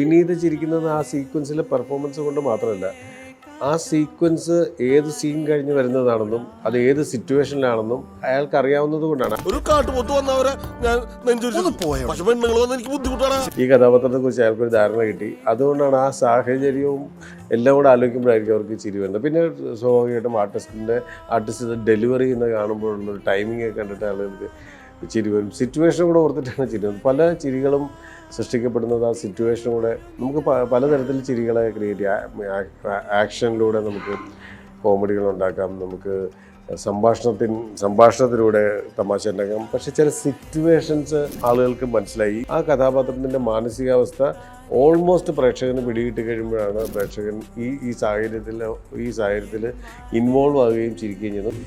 വിനീത് ചിരിക്കുന്നത് ആ സീക്വൻസിലെ പെർഫോമൻസ് കൊണ്ട് മാത്രമല്ല, ആ സീക്വൻസ് ഏത് സീൻ കഴിഞ്ഞ് വരുന്നതാണെന്നും അത് ഏത് സിറ്റുവേഷനിലാണെന്നും അയാൾക്ക് അറിയാവുന്നത് കൊണ്ടാണ്. ഒരു കാട്ടുപോത്ത് വന്നവരെ ഞാൻ പക്ഷെ പെണ്ണുങ്ങൾ വന്ന് എനിക്ക് ബുദ്ധിമുട്ടാണ്. ഈ കഥാപാത്രത്തെ കുറിച്ച് അയാൾക്കൊരു ധാരണ കിട്ടി. അതുകൊണ്ടാണ് ആ സാഹചര്യവും എല്ലാം കൂടെ ആലോചിക്കുമ്പോഴായിരിക്കും അവർക്ക് ചിരി വരുന്നത്. പിന്നെ സ്വാഭാവികമായിട്ടും ആർട്ടിസ്റ്റ് ഡെലിവറി ചെയ്യുന്ന കാണുമ്പോഴുള്ളൊരു ടൈമിംഗ് ഒക്കെ കണ്ടിട്ട് ആളുകൾക്ക് ചിരി വരും. സിറ്റുവേഷൻ കൂടെ ഓർത്തിട്ടാണ് ചിരി വരുന്നത്. പല ചിരികളും സൃഷ്ടിക്കപ്പെടുന്നത് ആ സിറ്റുവേഷൻ കൂടെ. നമുക്ക് പലതരത്തിൽ ചിരികളെ ക്രിയേറ്റ് ചെയ്യാം. ആക്ഷനിലൂടെ നമുക്ക് കോമഡികൾ ഉണ്ടാക്കാം, നമുക്ക് സംഭാഷണത്തിലൂടെ തമാശ ഉണ്ടാക്കാം. പക്ഷെ ചില സിറ്റുവേഷൻസ് ആളുകൾക്ക് മനസ്സിലായി. ആ കഥാപാത്രത്തിൻ്റെ മാനസികാവസ്ഥ ഓൾമോസ്റ്റ് പ്രേക്ഷകന് പിടികിട്ടി കഴിയുമ്പോഴാണ് പ്രേക്ഷകൻ ഈ സാഹചര്യത്തിൽ ഇൻവോൾവ് ആവുകയും ചിരിക്കുകയും ചെയ്യുന്നത്.